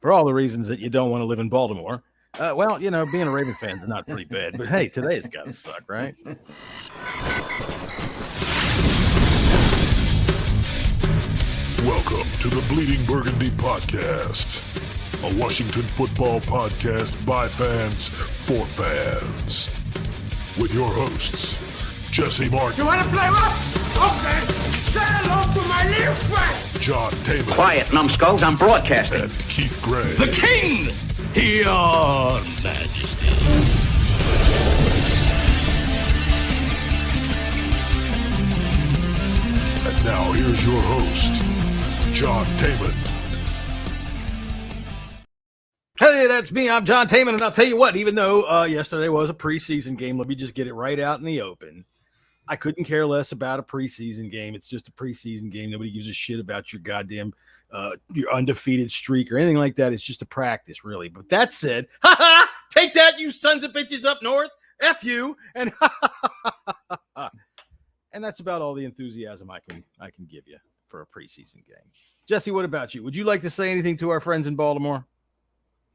for all the reasons that you don't want to live in Baltimore. Well, being a Raven fan is not pretty bad, but hey, today it's got to suck, right? Welcome to the Bleeding Burgundy Podcast, a Washington football podcast by fans for fans. With your hosts, Jesse Martin. You want to play rough? Okay. Say hello to my little friend. John Taylor. Quiet, numbskulls, I'm broadcasting. And Keith Gray. The King, your Majesty. And now here's your host, John Taylor. Hey, that's me. I'm John Taman, and I'll tell you what, even though yesterday was a preseason game, let me just get it right out in the open. I couldn't care less about a preseason game. It's just a preseason game. Nobody gives a shit about your goddamn your undefeated streak or anything like that. It's just a practice, really. But that said, take that, you sons of bitches up north. F you. And and that's about all the enthusiasm I can give you for a preseason game. Jesse, what about you? Would you like to say anything to our friends in Baltimore?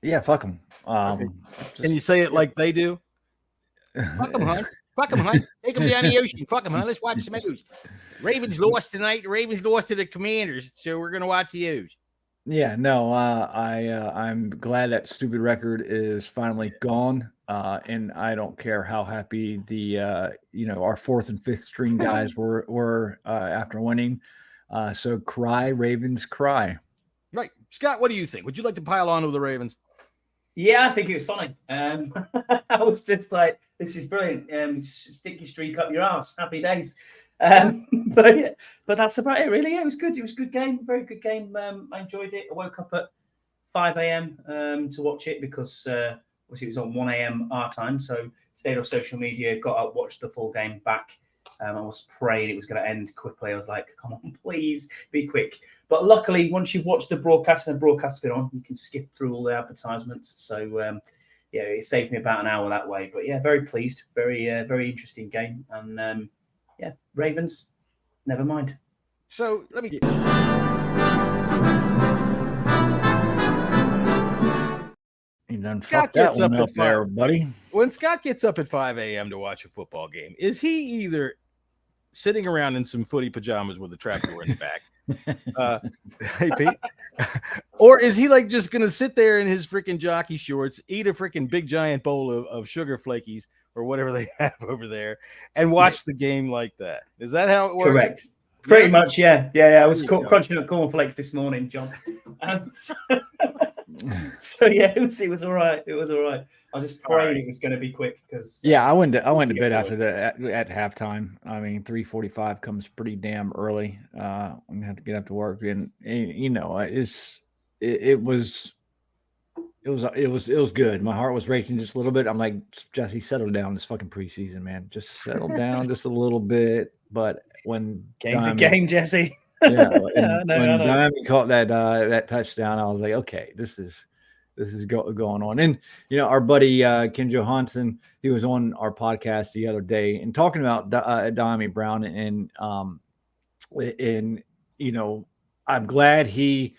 Yeah, fuck them. Can you say it like they do? Fuck them, huh? Fuck them, huh? Take them down the ocean. Fuck them, huh? Let's watch some O's. Ravens lost tonight. The Ravens lost to the Commanders, so we're going to watch the O's. Yeah, no, I'm glad that stupid record is finally gone, and I don't care how happy the our fourth and fifth string guys were after winning. So cry, Ravens, cry. Right, Scott. What do you think? Would you like to pile on with the Ravens? Yeah, I think it was funny. I was just like, this is brilliant. Stick your streak up your ass. Happy days. But that's about it, really. Yeah, it was good. It was a good game. Very good game. I enjoyed it. I woke up at 5 a.m. To watch it because obviously it was on 1 a.m. our time. So stayed on social media, got up, watched the full game back. I was praying it was going to end quickly. I was like, come on, please be quick. But luckily, once you've watched the broadcast and the broadcast's been on, you can skip through all the advertisements. So, it saved me about an hour that way. But, yeah, very pleased. Very, very interesting game. And, Ravens, never mind. So, let me get... You done fucked that one up there, buddy. When Scott gets up at 5 a.m. to watch a football game, is he either sitting around in some footy pajamas with a tractor in the back? Hey, Pete. Or is he like just going to sit there in his freaking jockey shorts, eat a freaking big giant bowl of sugar flakies or whatever they have over there and watch the game like that? Is that how it works? Correct. Pretty much, yeah. I was crunching up cornflakes this morning, John. So yeah, it was all right. It was all right. I just prayed it was going to be quick because I went to bed after that at halftime. I mean, 3:45 comes pretty damn early. I'm gonna have to get up to work, and it was good. My heart was racing just a little bit. I'm like, Jesse, settle down. This fucking preseason, man. Just settle down just a little bit. But when game's a game, Jesse. Yeah, when Diamond caught that touchdown, I was like, okay, this is going on. And our buddy Ken Johansson, he was on our podcast the other day and talking about Diamond Brown, and I'm glad he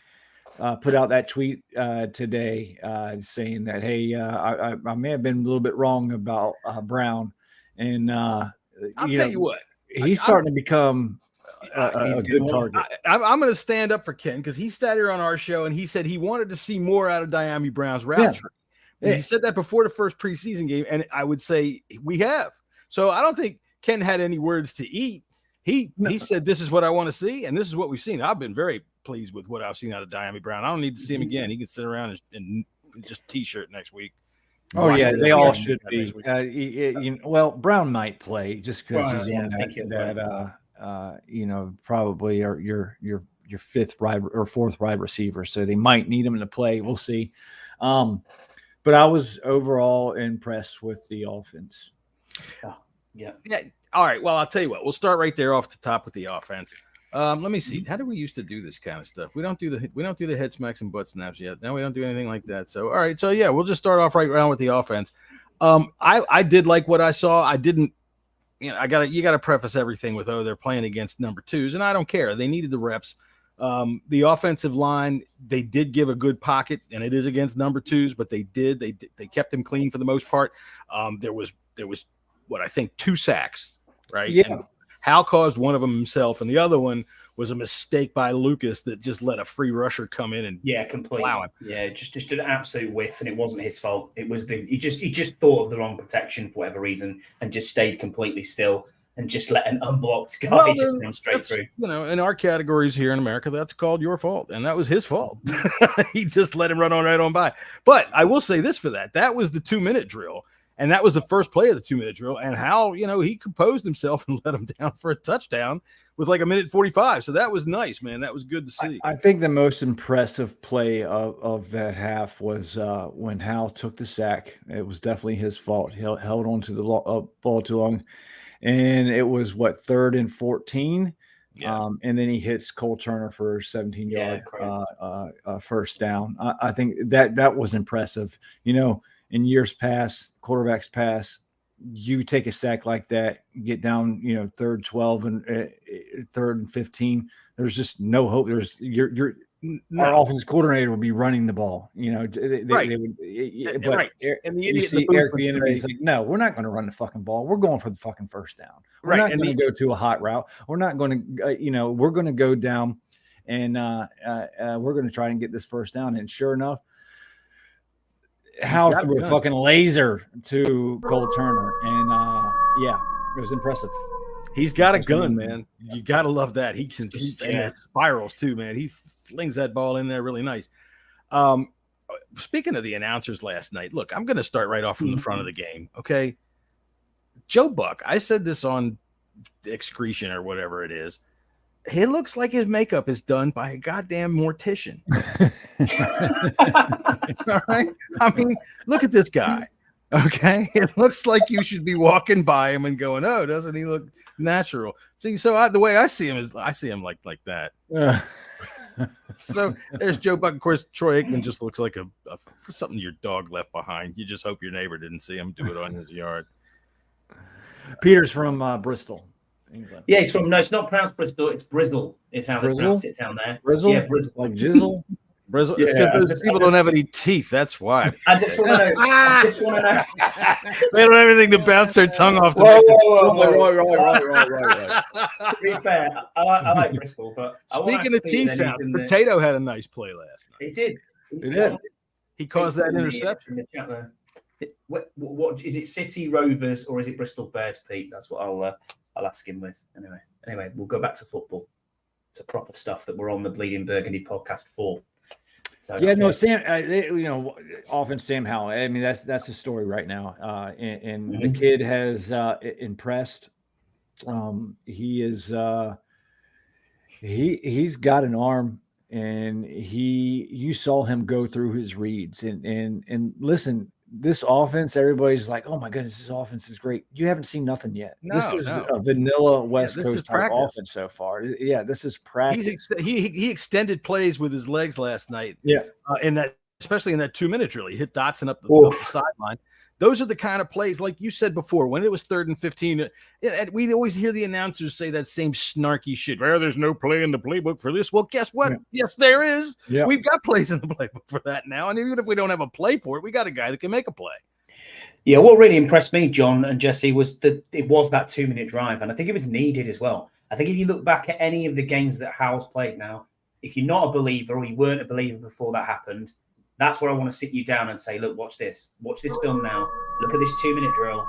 put out that tweet today saying that, hey, I may have been a little bit wrong about Brown, and I'll tell you what, he's starting to become a good target. I'm going to stand up for Ken because he sat here on our show and he said he wanted to see more out of Diami Brown's route tree. Yeah. He said that before the first preseason game, and I would say we have. So I don't think Ken had any words to eat. He said, this is what I want to see, and this is what we've seen. I've been very pleased with what I've seen out of Diami Brown. I don't need to see him again. He can sit around and just T-shirt next week. Oh, yeah, they all should be. Well, Brown might play just because he's on that probably your fifth or fourth wide receiver. So they might need him to play. We'll see. But I was overall impressed with the offense. Oh, yeah. All right. Well, I'll tell you what. We'll start right there off the top with the offense. Let me see. How do we used to do this kind of stuff? We don't do the head smacks and butt snaps yet. Now we don't do anything like that. So all right. So yeah, we'll just start off right around with the offense. I did like what I saw. I didn't. You got to preface everything with they're playing against number twos, and I don't care. They needed the reps. The offensive line, they did give a good pocket, and it is against number twos, but they kept him clean for the most part. There was what I think 2 sacks, right? Yeah. And Hal caused one of them himself, and the other one was a mistake by Lucas that just let a free rusher come in and completely. Wow him. Yeah, just an absolute whiff, and it wasn't his fault. It was he just thought of the wrong protection for whatever reason and just stayed completely still and just let an unblocked guy just come straight through. In our categories here in America, that's called your fault, and that was his fault. He just let him run right on by. But I will say this for that. That was the 2-minute drill, and that was the first play of the 2-minute drill, and Hal, he composed himself and let him down for a touchdown with like 1:45. So that was nice, man. That was good to see. I think the most impressive play of that half was when Hal took the sack. It was definitely his fault. He held on to the ball too long. And it was 3rd and 14. Yeah. And then he hits Cole Turner for a 17-yard first down. I think that was impressive. In years past, quarterbacks past, you take a sack like that, get down, 3rd, 12 and 3rd and 15. There's just no hope. Our offensive coordinator would be running the ball, Right. They would, but Right. And the you idiot see in the Eric booth would Bieniemy is say- like, no, we're not going to run the fucking ball. We're going for the fucking first down. We're Right. not And going to go to a hot route. We're not going to, we're going to go down and we're going to try and get this first down. And sure enough, Hal threw a fucking laser to Cole Turner, and it was impressive. He's got a gun, man. You got to love that. He can and spirals too, man. He flings that ball in there really nice. Speaking of the announcers last night, look, I'm going to start right off from the front of the game. Okay. Joe Buck, I said this on Excretion or whatever it is. He looks like his makeup is done by a goddamn mortician. All right. I mean, look at this guy. Okay. It looks like you should be walking by him and going, oh, doesn't he look natural? See, so the way I see him is I see him like that. So there's Joe Buck. Of course, Troy Aikman just looks like a something your dog left behind. You just hope your neighbor didn't see him do it on his yard. Peter's from Bristol, England. Yeah, he's from. No, it's not pronounced Bristol. It's Brizzle. It's how they pronounce it down there. Brizzle? Yeah, Brizzle. Like Jizzle? Brizzle. Yeah, those people don't have any teeth. That's why. I just want to know. They don't have anything to bounce their tongue off. To Right. To be fair, I like Bristol, but speaking of T sounds, Potato had a nice play last night. He did. He caused that interception. What is it? City Rovers or is it Bristol Bears, Pete? That's what I'll ask him with. Anyway, we'll go back to football, to proper stuff that we're on the Bleeding Burgundy podcast for. So, Sam. Often Sam Howell. I mean, that's the story right now. And the kid has impressed. He is. He's got an arm, and you saw him go through his reads. And listen, this offense, everybody's like, oh my goodness, this offense is great. You haven't seen nothing yet. This is a vanilla West Coast type offense so far. Yeah, this is practice. He extended plays with his legs last night. Yeah, especially in that 2-minute drill, he hit Dotson up the sideline. Those are the kind of plays, like you said before, when it was 3rd and 15, we always hear the announcers say that same snarky shit. Well, there's no play in the playbook for this. Well, guess what? Yeah. Yes, there is. Yeah. We've got plays in the playbook for that now. And even if we don't have a play for it, we got a guy that can make a play. Yeah, what really impressed me, John and Jesse, was that it was that 2-minute drive. And I think it was needed as well. I think if you look back at any of the games that Howell's played now, if you're not a believer or you weren't a believer before that happened, that's where I want to sit you down and say, look, watch this film now. Look at this 2-minute drill.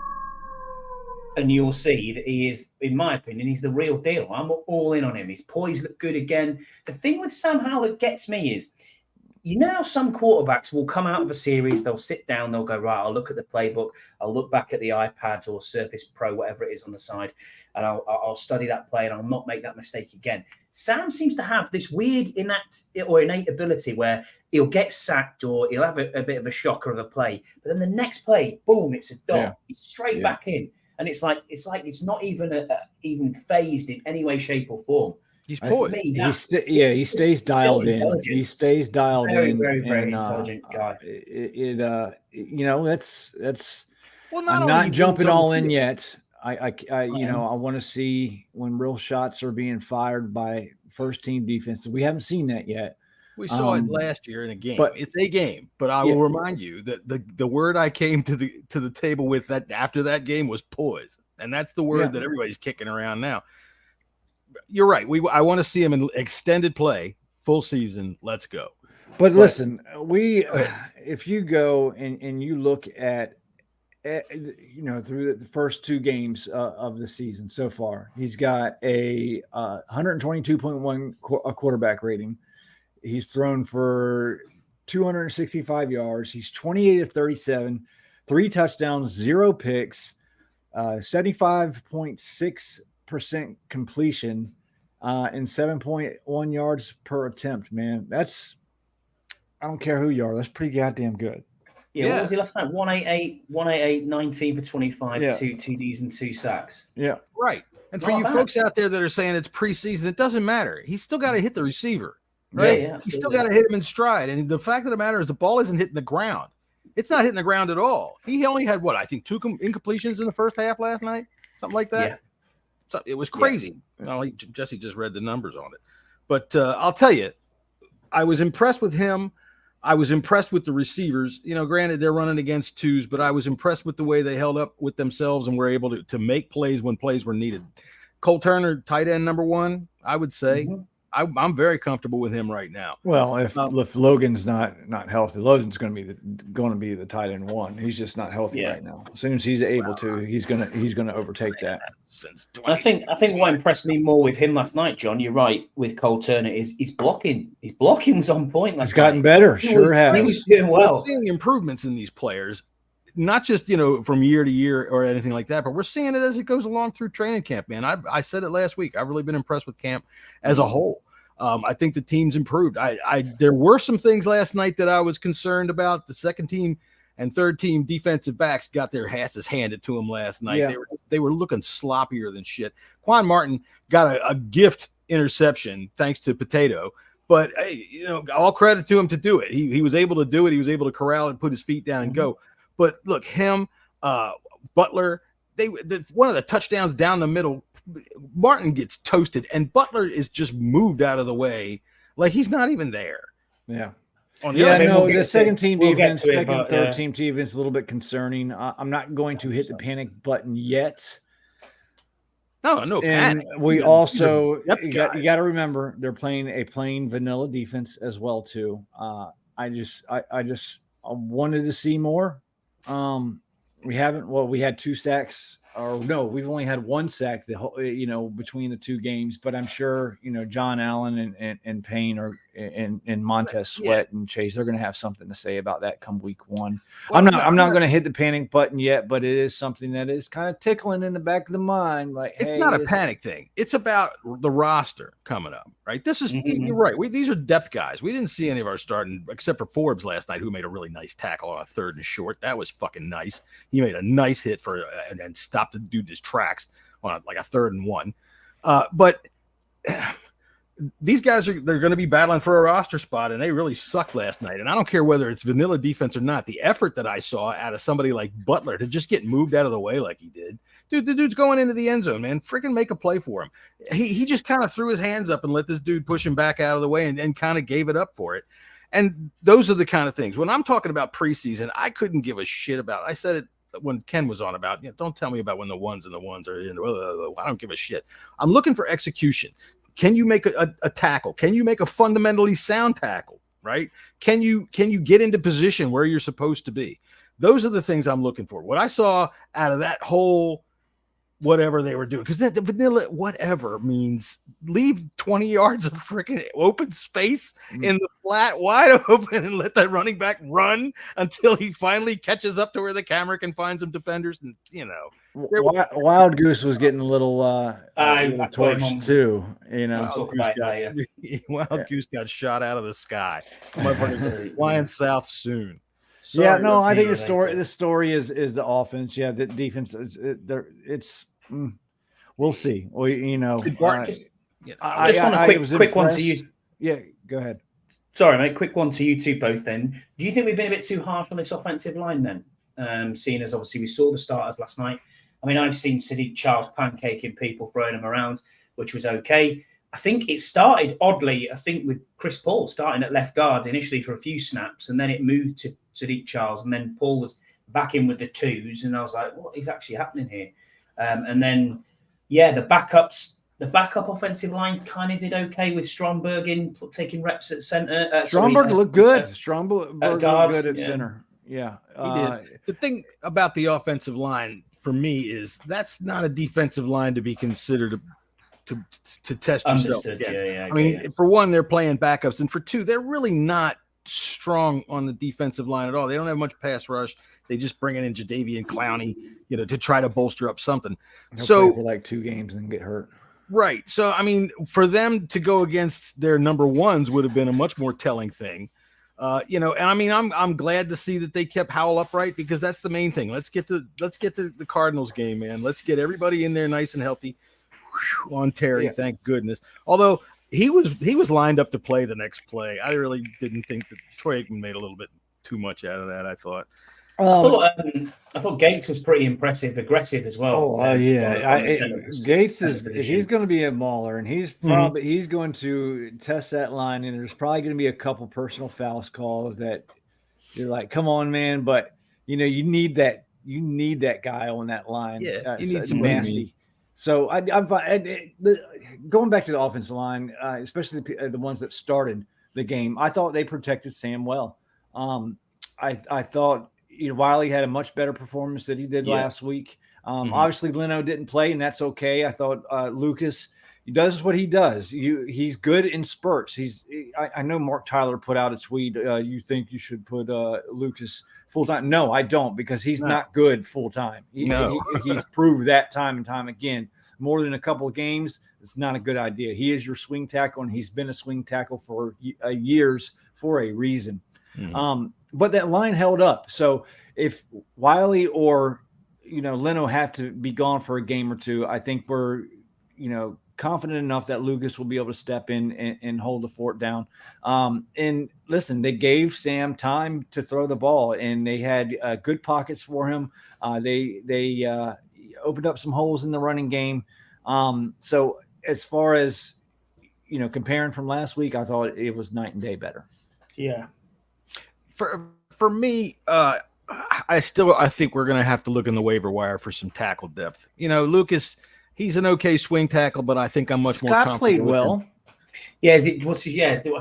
And you'll see that he is, in my opinion, he's the real deal. I'm all in on him. His poise looked good again. The thing with Sam Howell that gets me is, some quarterbacks will come out of a series, they'll sit down, they'll go, right, I'll look at the playbook, I'll look back at the iPads or Surface Pro, whatever it is on the side, and I'll study that play and I'll not make that mistake again. Sam seems to have this weird innate ability where he'll get sacked or he'll have a bit of a shocker of a play, but then the next play, boom, it's a dot. Yeah. He's straight back in. And it's like it's not even phased in any way, shape, or form. He's poised. He stays dialed in. He stays dialed in. Very, very intelligent guy. That's. Well, I'm not jumping all in yet. I want to see when real shots are being fired by first team defense. We haven't seen that yet. We saw it last year in a game. But it's a game. But I will remind you that the word I came to the table with that after that game was poise, and that's the word that everybody's kicking around now. You're right. I want to see him in extended play, full season. Let's go. But listen, if you go and you look at through the first two games of the season so far, he's got a 122.1 quarterback rating. He's thrown for 265 yards. He's 28 of 37, 3 touchdowns, 0 picks, 75.6% completion, and 7.1 yards per attempt. Man, I don't care who you are. That's pretty goddamn good. Yeah. What was he last night? 188, 19 for 25, 2 TDs and 2 sacks. Yeah. Right. And for you folks out there that are saying it's preseason, it doesn't matter. He's still got to hit the receiver. Right? Yeah, he's still got to hit him in stride. And the fact of the matter is the ball isn't hitting the ground. It's not hitting the ground at all. He only had, I think 2 incompletions in the first half last night, something like that. Yeah. So it was crazy. Yeah. Jesse just read the numbers on it. But I'll tell you, I was impressed with him. I was impressed with the receivers. Granted, they're running against 2s, but I was impressed with the way they held up with themselves and were able to make plays when plays were needed. Cole Turner, tight end number 1, I would say. Mm-hmm. I'm very comfortable with him right now. Well, if Logan's not healthy, Logan's going to be the tight end 1. He's just not healthy right now. As soon as he's able to, he's going to overtake that. I think what impressed me more with him last night, John, you're right, with Cole Turner is his blocking. His blocking was on point last night. He's gotten better. He was doing well. We're seeing improvements in these players. Not just, from year to year or anything like that, but we're seeing it as it goes along through training camp, man. I said it last week. I've really been impressed with camp as a whole. I think the team's improved. There were some things last night that I was concerned about. The second team and third team defensive backs got their asses handed to them last night. Yeah. They were looking sloppier than shit. Quan Martin got a gift interception thanks to Potato. But, all credit to him to do it. He was able to do it. He was able to corral it, put his feet down and go. But look, him, Butler, one of the touchdowns down the middle, Martin gets toasted, and Butler is just moved out of the way like he's not even there. Yeah. The second team defense, third team defense, a little bit concerning. I'm not going to hit the panic button yet. No panic. We also you got to remember they're playing a plain vanilla defense as well too. I wanted to see more. We haven't. Well, we had 2 sacks, or no, we've only had 1 sack. Between the 2 games, but I'm sure John Allen and Payne and Montez Sweat and Chase, they're going to have something to say about that come week 1. Well, I'm not going to hit the panic button yet, but it is something that is kind of tickling in the back of the mind. Like, it's not a panic thing. It's about the roster coming up, right? This is you're right. These are depth guys. We didn't see any of our starting except for Forbes last night, who made a really nice tackle on a 3rd and short. That was fucking nice. He made a nice hit for and stopped the dude his tracks on a 3rd and 1. But these guys they're going to be battling for a roster spot, and they really sucked last night. And I don't care whether it's vanilla defense or not. The effort that I saw out of somebody like Butler to just get moved out of the way like he did. Dude, the dude's going into the end zone, man. Freaking make a play for him. He just kind of threw his hands up and let this dude push him back out of the way and kind of gave it up for it. And those are the kind of things. When I'm talking about preseason, I couldn't give a shit about it. I said it when Ken was on about, don't tell me about when the ones are in. I don't give a shit. I'm looking for execution. Can you make a tackle? Can you make a fundamentally sound tackle, right? Can you get into position where you're supposed to be? Those are the things I'm looking for. What I saw out of that whole whatever they were doing, because the vanilla whatever means leave 20 yards of freaking open space in the flat wide open and let that running back run until he finally catches up to where the camera can find some defenders. And Wild Goose was getting a little torched too. Wild Goose got shot out of the sky. Flying south soon. Sorry, I think the story is the offense. Yeah, the defense we'll see. Well, just want a quick one to you. Yeah, go ahead. Sorry, mate. Quick one to you two both. Then, do you think we've been a bit too harsh on this offensive line? Then, seeing as obviously we saw the starters last night, I mean, I've seen Sadiq Charles pancaking people, throwing him around, which was okay. I think it started oddly, with Chris Paul starting at left guard initially for a few snaps, and then it moved to Sadiq Charles, and then Paul was back in with the twos, and I was like, what is actually happening here? And then, the backup offensive line kind of did okay with Stromberg taking reps at center. Stromberg looked good. Stromberg looked good at center. Yeah. He did. The thing about the offensive line for me is that's not a defensive line to be considered to test yourself against. I mean, for one, they're playing backups, and for two, they're really not strong on the defensive line at all. They don't have much pass rush. They just bring in Jadeveon Clowney, to try to bolster up something. He'll play for like 2 games and get hurt. Right. So, I mean, for them to go against their number ones would have been a much more telling thing. And I mean, I'm glad to see that they kept Howell upright, because that's the main thing. Let's get to the Cardinals game, man. Let's get everybody in there nice and healthy. Whew, on Terry, thank goodness. Although he was lined up to play the next play. I really didn't think that Troy Aikman made a little bit too much out of that, I thought. I thought Gates was pretty impressive, aggressive as well. Gates he's going to be a mauler, and he's going to test that line, and there's probably going to be a couple personal fouls calls that you're like, come on, man, but you need that guy on that line. Yeah, you need some nasty. So I'm going back to the offensive line, especially the ones that started the game. I thought they protected Sam well. I thought Wiley had a much better performance than he did last week. Obviously, Leno didn't play, and that's okay. I thought Lucas, he does what he does. He's good in spurts. I know Mark Tyler put out a tweet. You think you should put Lucas full time? No, I don't, because he's not good full time. He's proved that time and time again. More than a couple of games, it's not a good idea. He is your swing tackle, and he's been a swing tackle for years for a reason. But that line held up. So if Wiley or Leno have to be gone for a game or two, I think we're confident enough that Lucas will be able to step in and hold the fort down. And listen, they gave Sam time to throw the ball, and they had good pockets for him. They opened up some holes in the running game. So as far as comparing from last week, I thought it was night and day better. Yeah. For me, I think we're going to have to look in the waiver wire for some tackle depth. Lucas, he's an okay swing tackle, but I think I'm much more confident. Scott played well. Him. Yeah, I can't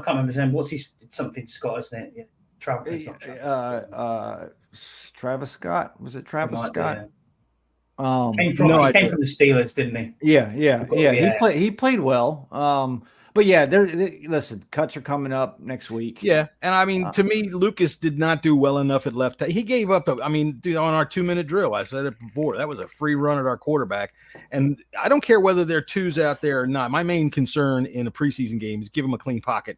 remember his name. What's his something Scott, isn't it? Yeah. Travis Scott. Was it Travis Scott? Came from the Steelers, didn't he? Yeah. He played well. But listen, cuts are coming up next week. Yeah, and I mean, to me, Lucas did not do well enough at left. He gave up. On our 2-minute drill, I said it before, that was a free run at our quarterback. And I don't care whether there are twos out there or not. My main concern in a preseason game is give him a clean pocket,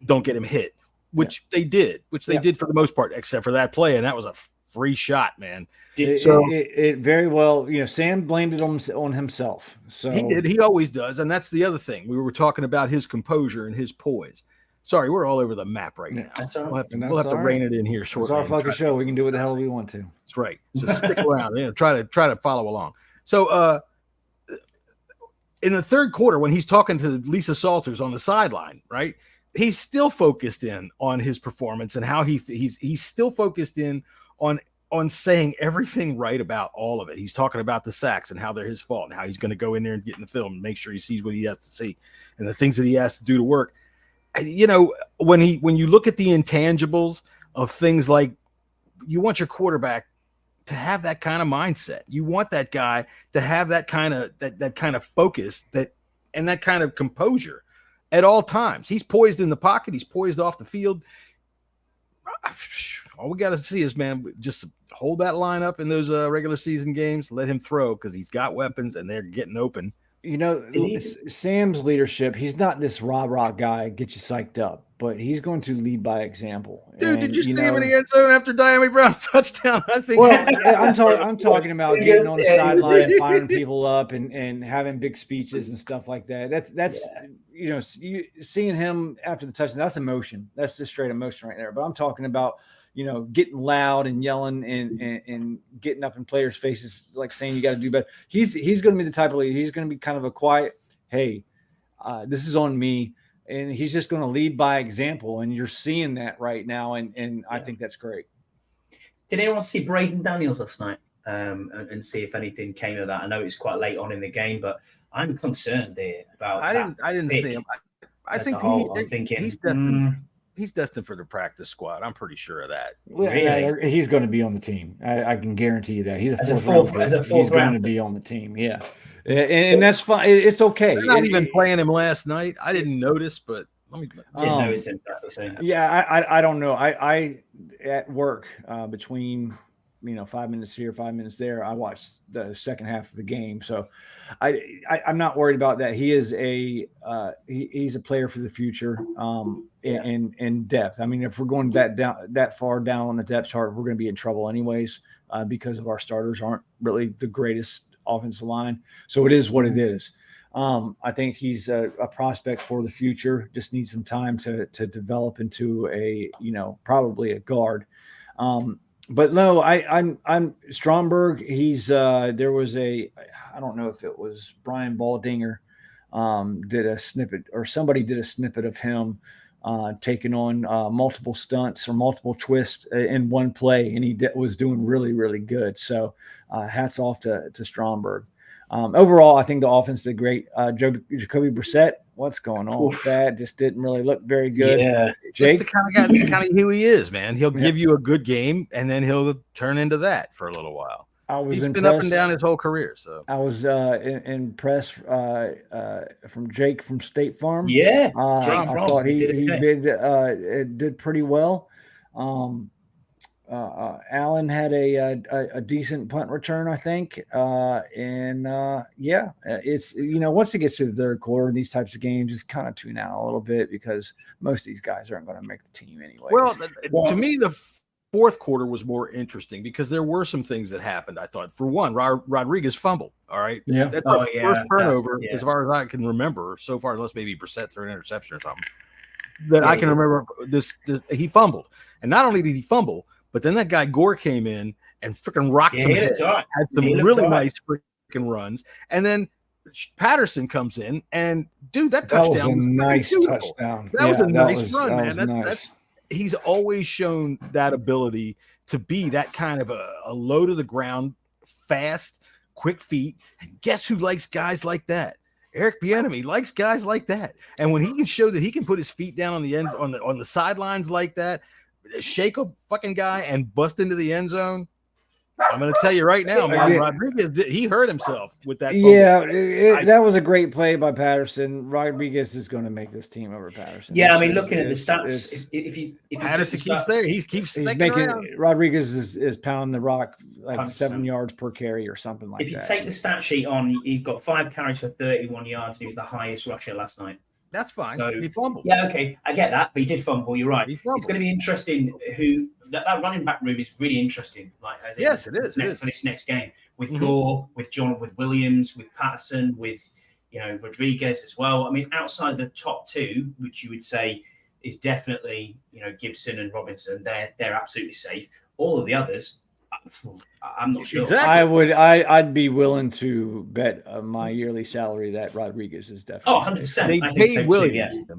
don't get him hit, which they did for the most part, except for that play, and that was a free shot, man. It very well, Sam blamed it on himself. So he did. He always does, and that's the other thing. We were talking about his composure and his poise. Sorry, we're all over the map right now. That's all right. We'll have to rein it in here shortly. It's our fucking show. We can do what the hell we want to. That's right. So stick around. Try to follow along. So in the third quarter, when he's talking to Lisa Salters on the sideline, right? He's still focused in on his performance and how he's still focused in on saying everything right about all of it. He's talking about the sacks and how they're his fault and how he's going to go in there and get in the film and make sure he sees what he has to see and the things that he has to do to work. When you look at the intangibles of things like, you want your quarterback to have that kind of mindset. You want that guy to have that kind of focus and that kind of composure at all times. He's poised in the pocket. He's poised off the field. All we got to see is, man, just hold that line up in those regular season games. Let him throw, because he's got weapons and they're getting open. Sam's leadership, he's not this rah-rah guy, get you psyched up. but he's going to lead by example. Dude, And, did you see him in the end zone after Diami Brown's touchdown? I think. Well, I'm talking about getting on the sideline, firing people up, and having big speeches and stuff like that. That's seeing him after the touchdown. That's emotion. That's just straight emotion right there. But I'm talking about getting loud and yelling and getting up in players' faces, like saying you got to do better. He's going to be the type of leader. He's going to be kind of a quiet, hey, this is on me. And he's just going to lead by example. And you're seeing that right now. And I think that's great. Did anyone see Braden Daniels last night and see if anything came of that? I know it's quite late on in the game, but I'm concerned there about I didn't see him. I think I'm thinking he's destined for the practice squad. I'm pretty sure of that. Really? He's going to be on the team. I can guarantee you that. He's a fourth round. He's going to be on the team. Yeah. And that's fine. It's okay. They're not even playing him last night. I didn't notice, but didn't notice him. That's the thing. Yeah, I don't know. I at work between 5 minutes here, 5 minutes there, I watched the second half of the game. So I'm not worried about that. He is he's a player for the future in depth. I mean, if we're going that far down on the depth chart, we're going to be in trouble anyways because of our starters aren't really the greatest offensive line. So it is what it is. I think he's a prospect for the future. Just needs some time to develop into probably a guard. But no, I'm Stromberg. He's there was I don't know if it was Brian Baldinger did a snippet or somebody did a snippet of him taking on multiple stunts or multiple twists in one play, and he was doing really, really good. So hats off to Stromberg. Overall, I think the offense did great. Jacoby Brissett, what's going on with that? Just didn't really look very good. Yeah, Jake, that's the kind of who he is, man. He'll give you a good game, and then he'll turn into that for a little while. He's been up and down his whole career. So I was impressed from Jake from State Farm. Yeah, I thought he did pretty well. Allen had a decent punt return, I think. It's once it gets to the third quarter in these types of games, just kind of tune out a little bit because most of these guys aren't going to make the team anyway. Well, to me, the fourth quarter was more interesting because there were some things that happened. I thought, for one, Rodriguez fumbled. All right, yeah, that's our first turnover as far as I can remember so far, unless maybe Brissett threw an interception or something. I can remember he fumbled, and not only did he fumble, but then that guy Gore came in and freaking rocked some head, had some really nice freaking runs, and then Patterson comes in and that touchdown was a nice touchdown. That was a nice run, man. That's he's always shown that ability to be that kind of a low to the ground, fast, quick feet. And guess who likes guys like that? Eric Bieniemy likes guys like that. And when he can show that he can put his feet down on the ends on the sidelines like that, shake a fucking guy and bust into the end zone. I'm going to tell you right now, man, Rodriguez, he hurt himself with that. That was a great play by Patterson. Rodriguez is going to make this team over Patterson. Yeah, I mean, looking at the stats, if Patterson keeps there, he's making Rodriguez is pounding the rock like 100%. 7 yards per carry or something like that. If you take the stat sheet on, he got 5 carries for 31 yards. And he was the highest rusher last night. That's fine. So, he fumbled. Yeah, okay, I get that, but he did fumble. You're right. It's going to be interesting who that running back room is really interesting. Like, yes, it is. For this next game with Gore, with John, with Williams, with Patterson, with Rodriguez as well. I mean, outside the top two, which you would say is definitely Gibson and Robinson, they're absolutely safe. All of the others, I'm not sure. Exactly. I'd be willing to bet my yearly salary that Rodriguez is definitely. 100%. They paid Williams. Yeah.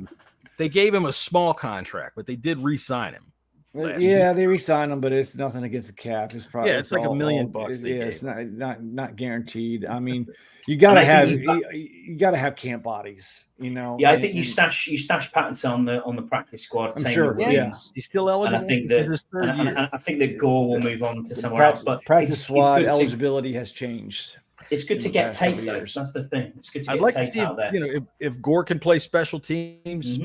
They gave him a small contract, but they did re-sign him. They re-signed him, but it's nothing against the cap. It's probably it's like $1 million. It's not guaranteed. I mean, you gotta have camp bodies. Yeah, I think you stash Patterson on the practice squad. I'm sure. Yeah, he's still eligible. And I think that Gore will move on to somewhere else. But practice squad eligibility has changed. It's good to get tape though. That's the thing. It's good to get tape out there. If Gore can play special teams.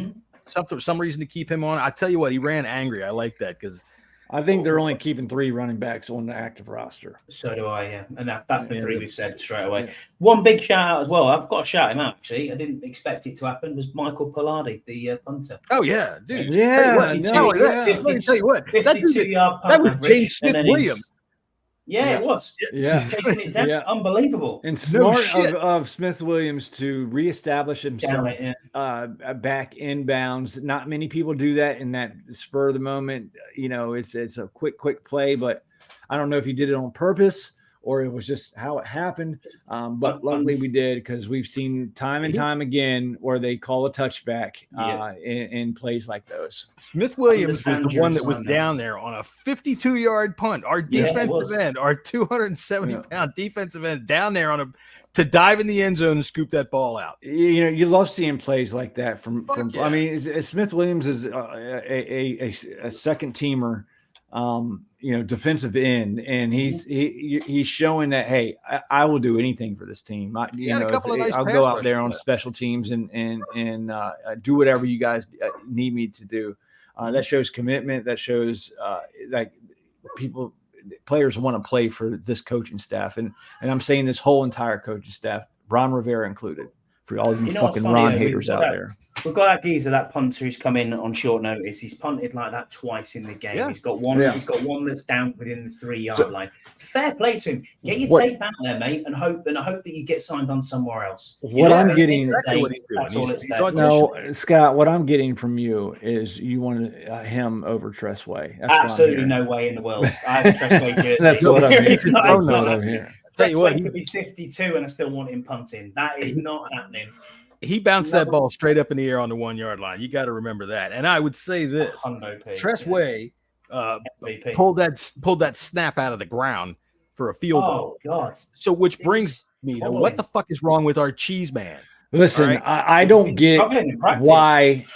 Some reason to keep him on. I tell you what, he ran angry. I like that because I think they're only keeping 3 running backs on the active roster. So do I, yeah. And that's the 3 we've said straight away. Yeah. One big shout out as well. I've got to shout him out, actually. I didn't expect it to happen. Was Michael Pollardi, the punter. Oh, yeah, dude. Yeah. Let me tell you what. That 52-yard punt that was average, James and then Smith-Williams. Yeah, it was. Yeah. Chasing it down. Yeah. Unbelievable. And No smart shit. of Smith-Williams to reestablish himself back inbounds. Not many people do that in that spur of the moment. It's a quick play, but I don't know if he did it on purpose or it was just how it happened. But luckily we did, because we've seen time and time again where they call a touchback in plays like those. Smith-Williams was the one that was down there on a 52-yard punt. Our defensive end, our 270-pound defensive end, down there to dive in the end zone and scoop that ball out. You love seeing plays like that from. Yeah. I mean, Smith-Williams is a second teamer. Defensive end, and he's showing that, hey, I will do anything for this team. I'll go out there on special teams and do whatever you guys need me to do. That shows commitment. That shows like players want to play for this coaching staff, and I'm saying this whole entire coaching staff, Ron Rivera included, for all you fucking Ron haters out there. We've got that geezer, that punter who's come in on short notice. He's punted like that twice in the game. Yeah. He's got one. Yeah. He's got one that's down within the 3-yard line. Fair play to him. Get your tape out there, mate, and hope that you get signed on somewhere else. I'm getting, that's all it's there. No, Scott. What I'm getting from you is you want him over Tressway. Absolutely no way in the world. I have Tressway jersey. That's what I'm hearing. Tressway could be 52 and I still want him punting. That is not happening. He bounced that ball straight up in the air on the 1-yard line. You got to remember that. And I would say this: Tressway pulled that snap out of the ground for a field goal. Oh God! So, which brings me to what the fuck is wrong with our cheese man? Listen, right? I don't get why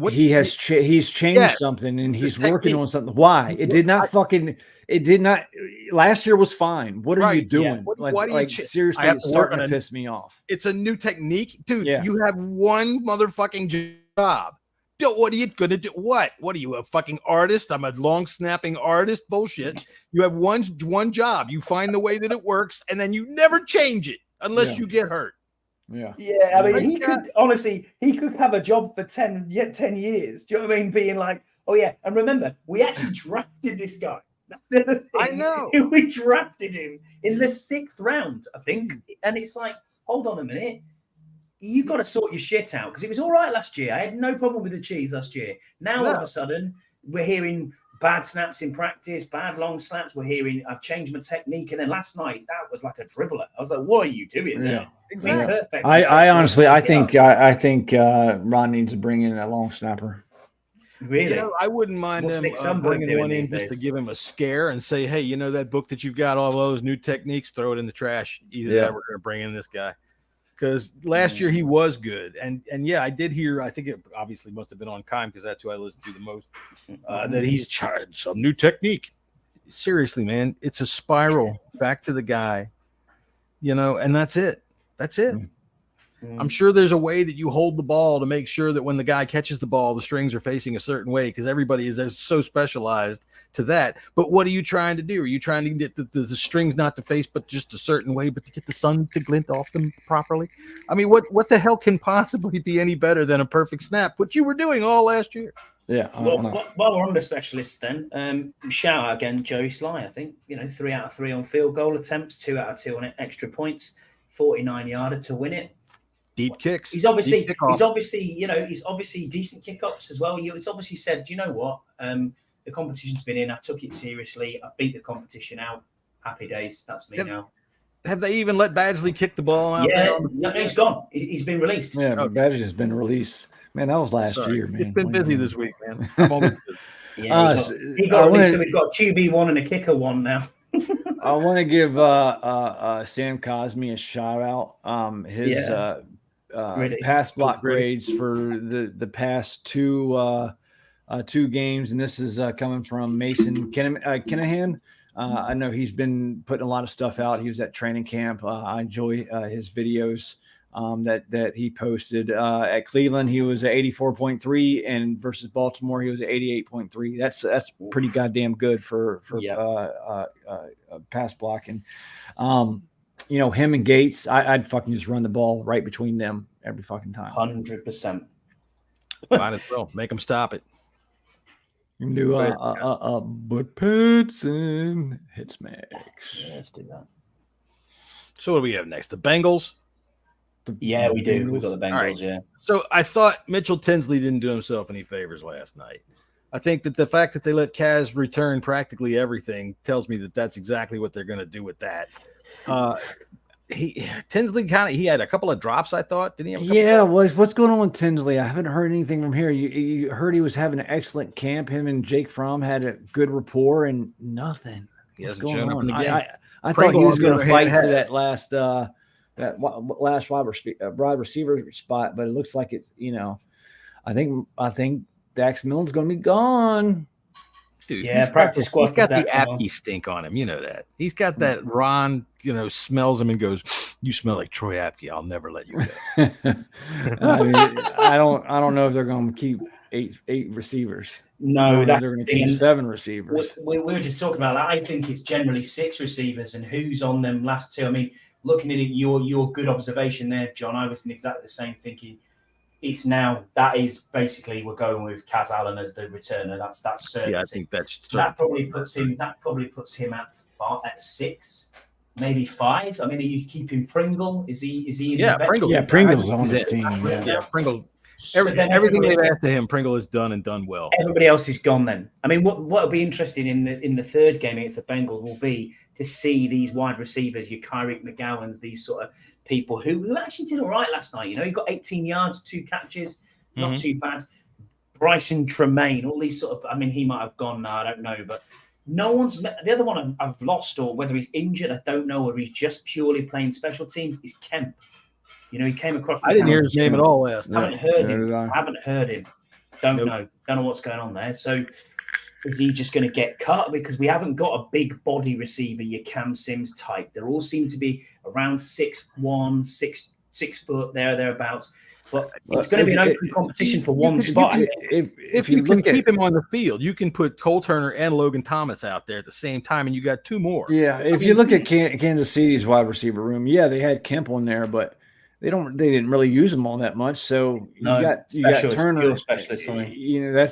he's changed something and he's working on something. Why? It did not. Last year was fine. What are you doing? Yeah. Seriously, it's starting to piss me off. It's a new technique, dude. Yeah. You have one motherfucking job. What are you gonna do? What are you, a fucking artist? I'm a long snapping artist. Bullshit. You have one job. You find the way that it works, and then you never change it unless you get hurt. Yeah. Yeah. I mean, he could have a job for 10 years. Do you know what I mean? Being like, oh yeah. And remember, we actually drafted this guy. That's the other thing. I know. We drafted him in the 6th round, I think. And it's like, hold on a minute. You've got to sort your shit out, because it was all right last year. I had no problem with the cheese last year. Now, all of a sudden, we're hearing bad snaps in practice, bad long snaps. We're hearing I've changed my technique. And then last night, that was like a dribbler. I was like, what are you doing there? Exactly. Perfect. I honestly, I think Ron needs to bring in a long snapper. Really? I wouldn't mind them bringing one in just to give him a scare and say, hey, that book that you've got, all those new techniques, throw it in the trash. Either that, we're going to bring in this guy. Because last year he was good. And I did hear, I think it obviously must have been on Kime, because that's who I listen to the most, that he's tried some new technique. Seriously, man, it's a spiral back to the guy, and that's it. That's it. I'm sure there's a way that you hold the ball to make sure that when the guy catches the ball, the strings are facing a certain way, because everybody is so specialized to that. But what are you trying to do? Are you trying to get the strings not to face, but just a certain way, but to get the sun to glint off them properly? I mean, what the hell can possibly be any better than a perfect snap, which you were doing all last year? Yeah. Well, while we're on the specialists, then shout out again, Joey Sly. I think 3 out of 3 on field goal attempts, 2 out of 2 on extra points, 49-yarder to win it. Deep kicks. He's obviously decent kick-ups as well. He's obviously said, do you know what? The competition's been in. I've took it seriously. I've beat the competition out. Happy days. That's me now. Have they even let Badgley kick the ball out there? No, he's gone. He's been released. Yeah, Badgley's been released. Man, that was last year, man. It's been busy this week, man. I'm always busy. Yeah, we've got QB 1 and a kicker 1 now. I want to give Sam Cosme a shout out. His pass block grades for the past two games, and this is coming from Mason Kinahan. I know he's been putting a lot of stuff out. He was at training camp. I enjoy his videos. that he posted. At Cleveland, he was at 84.3, and versus Baltimore, he was at 88.3. That's pretty goddamn good for pass blocking. Him and Gates, I'd fucking just run the ball right between them every fucking time. 100%. Might as well make them stop it. You can do butt pads and hit smacks. Yeah, let's do that. So what do we have next? The Bengals? Yeah, we do. We've got the Bengals, right. Yeah. So I thought Mitchell Tinsley didn't do himself any favors last night. I think that the fact that they let Kaz return practically everything tells me that that's exactly what they're going to do with that. Tinsley he had a couple of drops, I thought. Didn't he have a couple what's going on with Tinsley? I haven't heard anything from here. You heard he was having an excellent camp. Him and Jake Fromm had a good rapport and nothing. He hasn't shown up in the game. I thought he was going to fight for that last wide receiver spot, but it looks like it's, I think Dax Milne's going to be gone. Dude, yeah, practice squad. He's got the Apke stink on him. You know that. He's got that Ron, smells him and goes, "You smell like Troy Apke. I'll never let you go." I don't know if they're going to keep eight receivers. No, they're going to keep 7 receivers. We were just talking about that. I think it's generally 6 receivers, and who's on them last 2. I mean, looking at it, your good observation there, John. I was in exactly the same thinking. It's now that is basically we're going with Kaz Allen as the returner. That's certain. Yeah, I think that probably puts him at 6, maybe 5. I mean, are you keeping Pringle? Is he in the Pringle? Yeah, Pringle's on his team. Yeah, Pringle. Everything they've asked of him, Pringle has done and done well. Everybody else is gone then. I mean, what will be interesting in the third game against the Bengals will be to see these wide receivers, your Kyrick McGowans, these sort of people who actually did all right last night. He got 18 yards, 2 catches, not too bad. Bryson Tremaine, all these sort of, I mean, he might have gone now, I don't know, but no one's met. The other one I've lost, or whether he's injured, I don't know, or he's just purely playing special teams, is Kemp. He came across. I didn't hear his name at all last night. Haven't heard him. Don't know what's going on there. So is he just going to get cut? Because we haven't got a big body receiver, your Cam Sims type. They all seem to be around 6'1", 6 foot thereabouts. But it's going to be an open competition for one spot. If you can keep him on the field, you can put Cole Turner and Logan Thomas out there at the same time, and you got 2 more. Yeah, if you look at Kansas City's wide receiver room, they had Kemp on there, but they didn't really use them all that much. So you got Turner,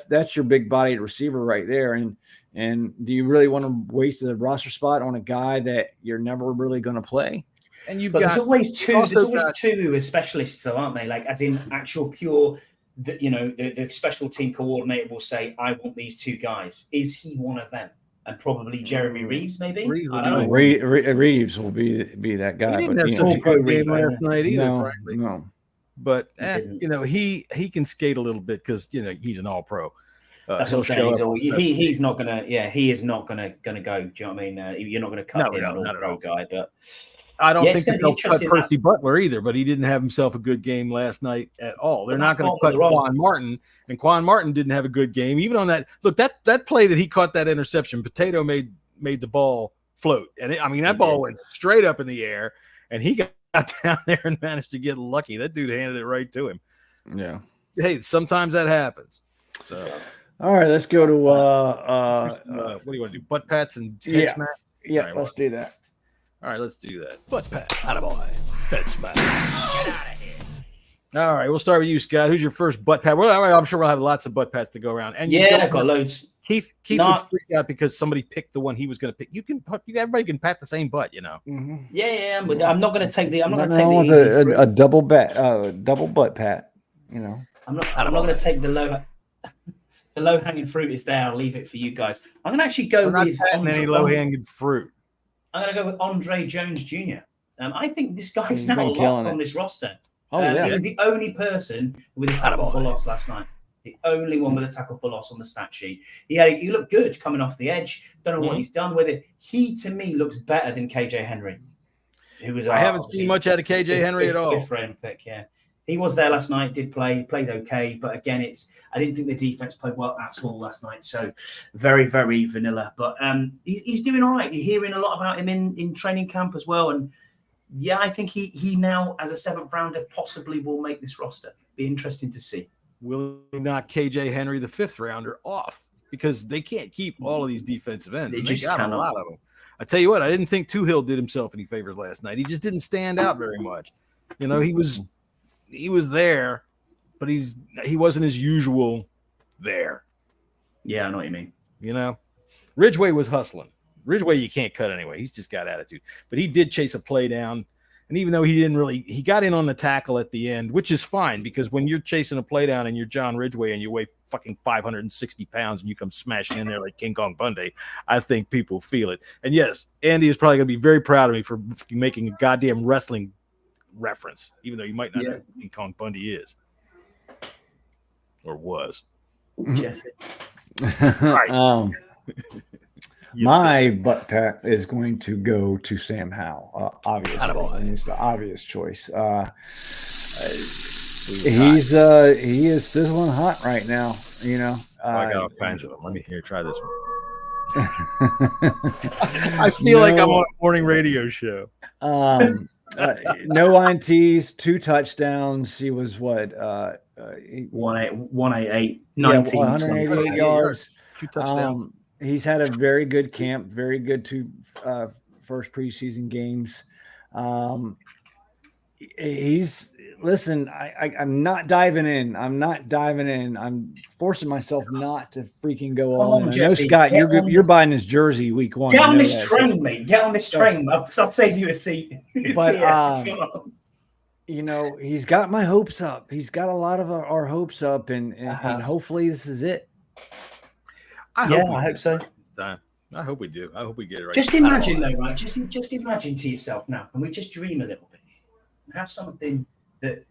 that's your big bodied receiver right there. And do you really want to waste a roster spot on a guy that you're never really going to play? And there's always 2. There's always 2 as specialists, though, aren't they? Like as in actual pure. The special team coordinator will say, "I want these 2 guys." Is he one of them? And probably Jeremy Reeves, maybe. I don't know. Reeves will be that guy. He didn't have such a good game last night either, frankly. No. But he can skate a little bit because he's an All-Pro. That's what I'm saying. He's not gonna. Yeah, he is not gonna go. Do you know what I mean? You're not gonna cut him, an All-Pro guy, but. I don't think they'll cut Percy Butler either, but he didn't have himself a good game last night at all. They're not going to cut Quan Martin, and Quan Martin didn't have a good game. Even on that, look, that play that he caught that interception, Potato made the ball float. And that ball went straight up in the air, and he got down there and managed to get lucky. That dude handed it right to him. Yeah. Hey, sometimes that happens. So, all right, let's go to what do you want to do? Butt pats and head smacks? Yeah, right, let's do that. All right, let's do that. Butt pat. Attaboy. Head smash. Get out of here. All right, we'll start with you, Scott. Who's your first butt pat? Well, I'm sure we'll have lots of butt pats to go around. And I've got loads. Keith would freak out because somebody picked the one he was going to pick. Everybody can pat the same butt, Mm-hmm. Yeah, but I'm not going to take the. I'm not going to take the a double butt pat. I'm not going to take the low hanging fruit is there. I'll leave it for you guys. I'm going to actually go with any low hanging fruit. I'm going to go with Andre Jones Jr. I think this guy's now a lock on this roster. Oh, yeah. He was the only person with a tackle for loss last night. The only one with a tackle for loss on the stat sheet. He looked good coming off the edge. Don't know what he's done with it. He, to me, looks better than KJ Henry. I haven't seen much out of KJ Henry at all. Fifth round pick, yeah. He was there last night, played okay, but again, I didn't think the defense played well at all last night. So very, very vanilla. But he's doing all right. You're hearing a lot about him in training camp as well. And yeah, I think he now, as a 7th rounder, possibly will make this roster. Be interesting to see. Will he knock KJ Henry, the 5th rounder, off? Because they can't keep all of these defensive ends. They And just they got cannot. a lot of them. I tell you what, I didn't think Tuhill did himself any favors last night. He just didn't stand out very much. You know, he was there, but he wasn't as usual there. Yeah, I know what you mean. You know, Ridgeway was hustling. Ridgeway, you can't cut anyway. He's just got attitude. But he did chase a play down. And even though he got in on the tackle at the end, which is fine because when you're chasing a play down and you're John Ridgeway and you weigh fucking 560 pounds and you come smashing in there like King Kong Bundy, I think people feel it. And yes, Andy is probably going to be very proud of me for making a goddamn wrestling reference, even though you might not know who King Kong Bundy is or was. Jesse. Right. My butt pat is going to go to Sam Howell. Obviously, he's the obvious choice. He is sizzling hot right now. You know, I got all kinds of them. Let me try this one. I feel like I'm on a morning radio show. No INTs, 2 touchdowns. He was what? 188, 19, 188 yards. 2 touchdowns. He's had a very good camp, very good 2 first preseason games. I'm not diving in. I'm forcing myself not to freaking go all in. I know, Scott, you're buying his jersey week 1. Get on this train, mate. Get on this train. I'll save you a seat. But you know, he's got my hopes up. He's got a lot of our hopes up, and hopefully this is it. I hope so. I hope we do. I hope we get it right. Just imagine, though, right? Just imagine to yourself now. Can we just dream a little bit and have something that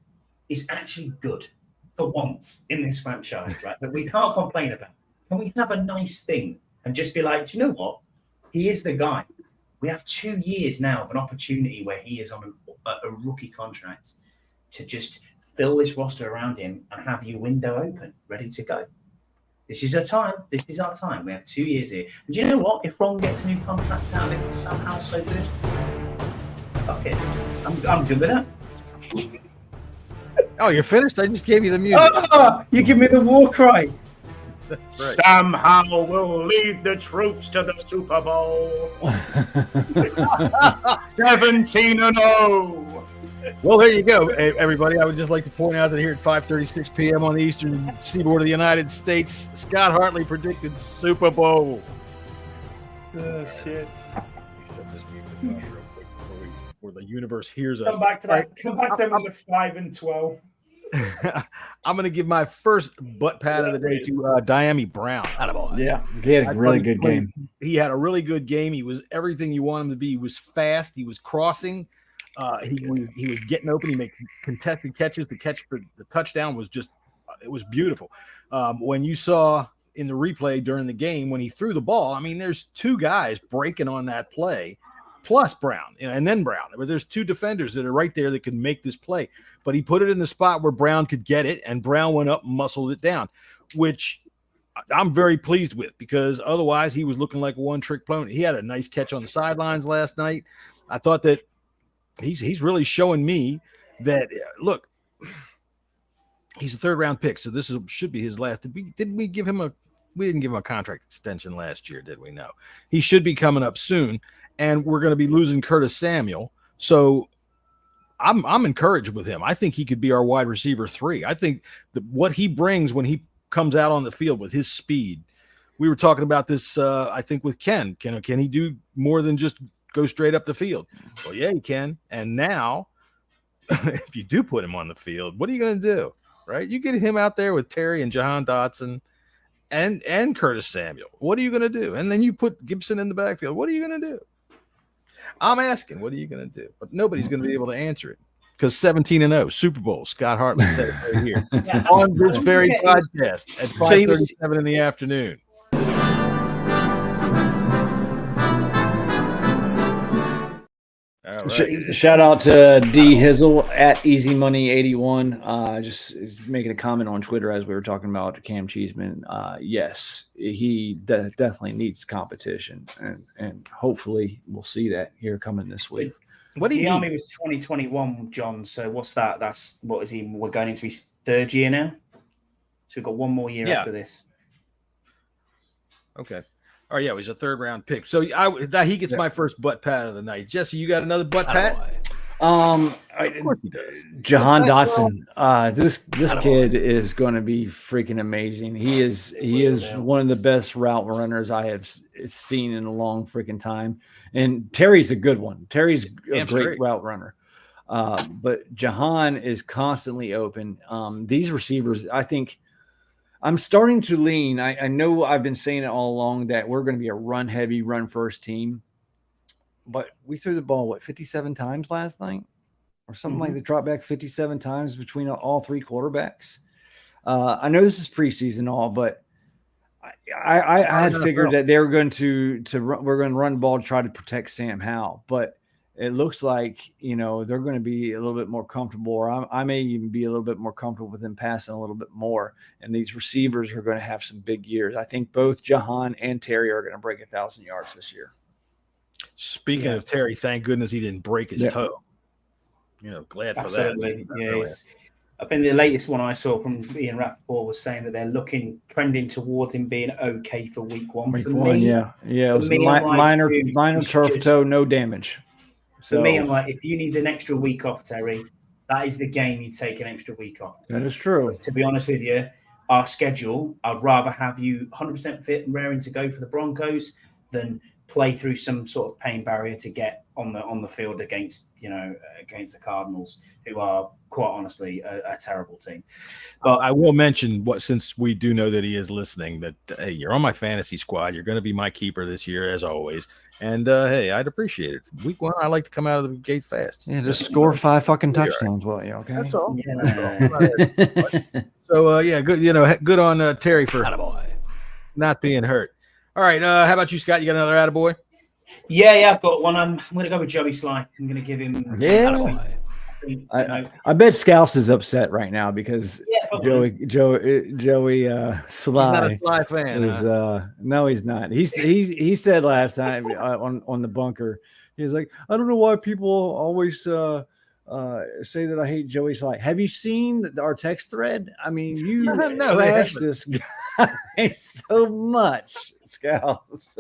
is actually good for once in this franchise, right? That we can't complain about. Can we have a nice thing and just be like, do you know what? He is the guy. We have 2 years now of an opportunity where he is on a rookie contract to just fill this roster around him and have your window open, ready to go. This is our time. This is our time. We have 2 years here. And do you know what? If Ron gets a new contract out of it somehow so good, fuck it. I'm good with that. Oh, you're finished? I just gave you the music. Oh, you give me the war cry. That's right. Somehow we'll lead the troops to the Super Bowl. 17-0. Well, there you go, everybody. I would just like to point out that here at 5:36 p.m. on the eastern seaboard of the United States, Scott Hartley predicted Super Bowl. Oh, shit. Shut this music off real quick before the universe hears us. Come back to that. Come back to them with 5-12. I'm going to give my first butt pat of the day to Diami Brown. Yeah, he had a really good game. He had a really good game. He was everything you want him to be. He was fast. He was crossing. He was getting open. He made contested catches. The catch for the touchdown was just it was beautiful. When you saw in the replay during the game when he threw the ball, I mean, there's 2 guys breaking on that play, plus Brown, and then Brown. But there's 2 defenders that are right there that can make this play. But he put it in the spot where Brown could get it, and Brown went up and muscled it down, which I'm very pleased with because otherwise he was looking like a one-trick pony. He had a nice catch on the sidelines last night. I thought that he's really showing me that, look, he's a 3rd-round pick, so this should be his last. Didn't we give him we didn't give him a contract extension last year, did we? No. He should be coming up soon, and we're going to be losing Curtis Samuel. So I'm encouraged with him. I think he could be our wide receiver 3. I think what he brings when he comes out on the field with his speed. We were talking about this, I think, with Ken. Can he do more than just go straight up the field? Well, yeah, he can. And now, if you do put him on the field, what are you going to do? Right? You get him out there with Terry and Jahan Dotson and Curtis Samuel. What are you going to do? And then you put Gibson in the backfield. What are you going to do? I'm asking, what are you going to do? But nobody's going to be able to answer it because 17-0 Super Bowl. Scott Hartley said it right here on this very podcast at 5:37 in the afternoon. Right. Shout out to D Hizzle at Easy Money 81. Just making a comment on Twitter as we were talking about Cam Cheeseman. Yes, he definitely needs competition, and hopefully we'll see that here coming this week. What do you Army was 2021, John. So what's that? What is he? We're going into his third year now. So we've got one more year after this. Okay. Oh yeah, he's a third round pick. So he gets my first butt pat of the night. Jesse, you got another butt pat? Of course he does. Jahan Dotson. This kid is going to be freaking amazing. He is one of the best route runners I have seen in a long freaking time. And Terry's a good one. Terry's a great route runner. But Jahan is constantly open. These receivers, I think. I'm starting to lean. I know I've been saying it all along that we're going to be a run-heavy, run-first team. But we threw the ball, 57 times last night? Or something like that, drop back 57 times between all three quarterbacks. I know this is preseason all, but I had figured that they were going we're going to run the ball to try to protect Sam Howell. But it looks like, they're going to be a little bit more comfortable, or I may even be a little bit more comfortable with them passing a little bit more. And these receivers are going to have some big years. I think both Jahan and Terry are going to break 1,000 yards this year. Speaking of Terry, thank goodness he didn't break his toe. Glad for that. Yeah, I think the latest one I saw from Ian Rappaport was saying that they're trending towards him being okay for week one. It was minor turf toe, no damage. For me, I'm like, if you need an extra week off, Terry, that is the game you take an extra week off. That is true. But to be honest with you, our schedule, I'd rather have you 100% fit and raring to go for the Broncos than play through some sort of pain barrier to get on the field against the Cardinals, who are quite honestly a terrible team. But I will mention, since we do know that he is listening, that hey, you're on my fantasy squad. You're going to be my keeper this year, as always. And hey, I'd appreciate it. Week one, I like to come out of the gate fast. Yeah, just score 5 fucking touchdowns, will you? Okay, that's all. So good. Good on Terry for not being hurt. All right, how about you, Scott? You got another attaboy? Yeah, I've got one. I'm going to go with Joey Sly. I'm going to give him. Yeah. I bet Scouse is upset right now because Joey Sly. He's not a Sly fan. No, he's not. He said last time on the bunker, he was like, I don't know why people always say that I hate Joey Sly. Have you seen our text thread? I mean, you trash this guy so much, Scouse.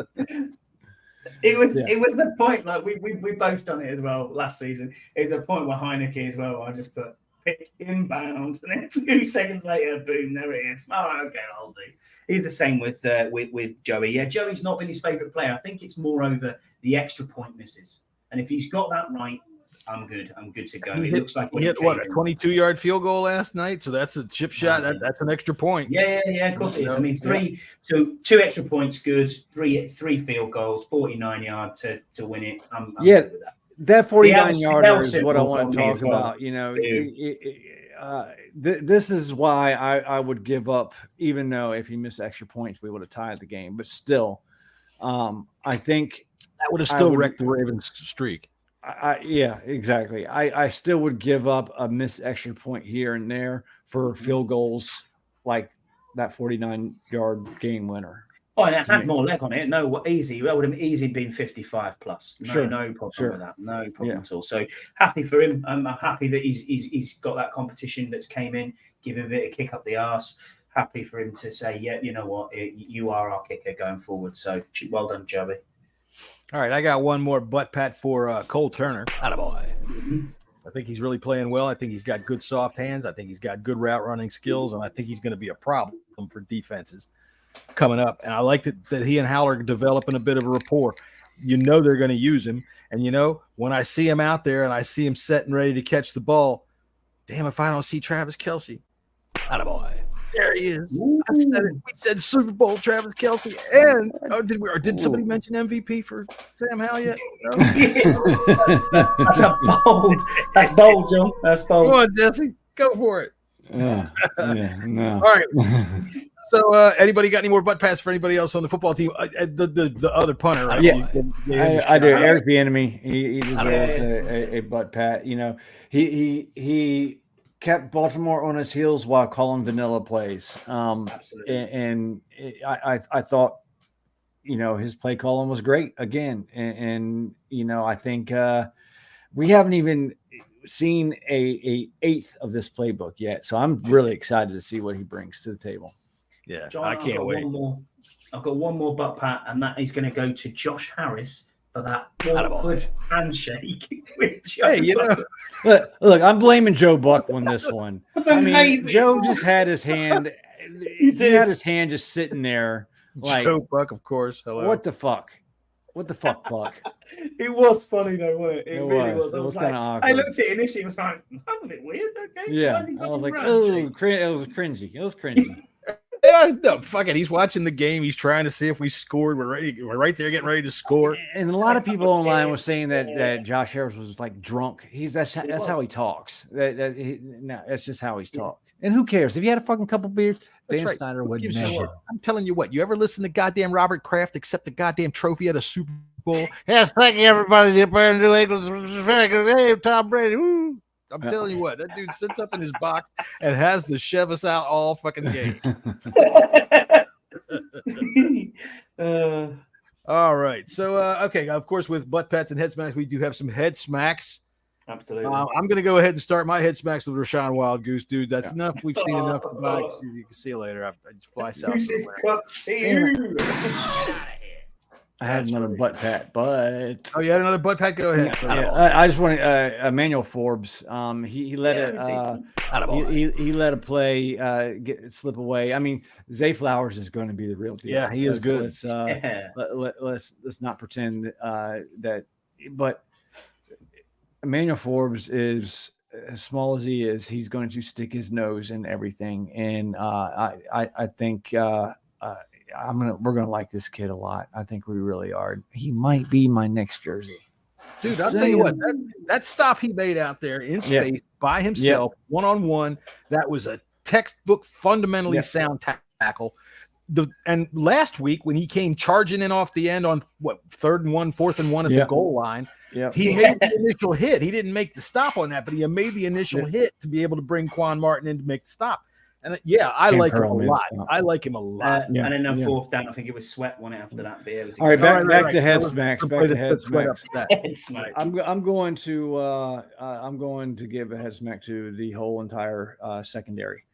It was the point, like we both done it as well last season. It was the point where Heineke as well. I just put pick inbound, and then 2 seconds later, boom, there it is. Oh, okay, I'll do. He's the same with Joey. Yeah, Joey's not been his favourite player. I think it's more over the extra point misses, and if he's got that right, I'm good. I'm good to go. It looks like he hit a 22-yard field goal last night, so that's a chip shot. That's an extra point. Yeah. Of course it is. I mean, 3. So 2 extra points, good. 3 field goals, 49 yards to win it. I'm good with that. That 49-yarder is what I want to talk about. This is why I would give up, even though if he missed extra points, we would have tied the game. But still, I think that would have still wrecked the Ravens' streak. Yeah, exactly. I still would give up a missed extra point here and there for field goals like that 49-yard game winner. Oh, and it had more leg on it. No, easy. That would have easily been 55 plus. No problem with that. No problem at all. So happy for him. I'm happy that he's got that competition that's came in, give him a bit of kick up the arse. Happy for him to say, yeah, you know what, you are our kicker going forward. So well done, Joey. All right, I got one more butt pat for Cole Turner. Attaboy. I think he's really playing well. I think he's got good soft hands. I think he's got good route running skills, and I think he's going to be a problem for defenses coming up. And I like that he and Howell are developing a bit of a rapport. They're going to use him. And, when I see him out there and I see him set and ready to catch the ball, damn if I don't see Travis Kelce. Attaboy. There he is. I said it. We said Super Bowl Travis Kelce. And did somebody mention MVP for Sam Howell yet? No? That's bold, John. That's bold. Come on, Jesse. Go for it. Yeah. No. All right. So, anybody got any more butt pats for anybody else on the football team? The other punter, right? Yeah, I do. Eric Bieniemy, he deserves a butt pat. He kept Baltimore on his heels while calling vanilla plays. Absolutely. And I thought, his play calling was great again. And I think we haven't even seen a eighth of this playbook yet. So I'm really excited to see what he brings to the table. Yeah, John, I can't wait. I've got one more butt pat, and that is going to go to Josh Harris for that awkward handshake with Joe. Hey, look, I'm blaming Joe Buck on this one. That's amazing. Mean, Joe just had his hand. He had his hand just sitting there. Like, Joe Buck, of course. Hello. What the fuck? What the fuck, Buck? It was funny though, wasn't it? It really was. It was kind of like, awkward. I looked at it initially, was like, that's a bit weird. Okay. Yeah, I was like, oh, it was cringy. It was cringy. Yeah, no, fuck it. He's watching the game. He's trying to see if we scored. We're ready. We're right there, getting ready to score. And a lot of people online were saying that Josh Harris was like drunk. That's how he talks. That's just how he's talked. And who cares if he had a fucking couple beers? Dan right. Snyder wouldn't know. I'm telling you what. You ever listen to goddamn Robert Kraft accept the goddamn trophy at a Super Bowl? Yes, thank you, everybody. New England, very good. Hey, Tom Brady. Woo. I'm telling you what, that dude sits up in his box and has to shove us out all fucking game. All right. So, okay, of course, with butt pats and head smacks, we do have some head smacks. Absolutely. I'm going to go ahead and start my head smacks with Rashawn Wild Goose, dude. That's enough. We've seen enough about it. You can see you later. I fly south somewhere. I had another butt pat, but you had another butt pat. Go ahead. Yeah, I just want Emmanuel Forbes. He let he let a play slip away. I mean, Zay Flowers is going to be the real deal. Yeah, he is good. Let's not pretend that. But Emmanuel Forbes is, as small as he is, he's going to stick his nose in everything, and I think. We're gonna like this kid a lot. I think we really are. He might be my next jersey. Dude, I'll tell you what, that stop he made out there in space by himself, one-on-one, that was a textbook fundamentally sound tackle. And last week when he came charging in off the end on 4th and 1 at the goal line, he made the initial hit. He didn't make the stop on that, but he made the initial hit to be able to bring Quan Martin in to make the stop. And I like him a lot. I like him a lot. And then a fourth down, I think it was Sweat won it after that. But all right, back to head smacks. Back to head smacks. I'm going to give a head smack to the whole entire secondary.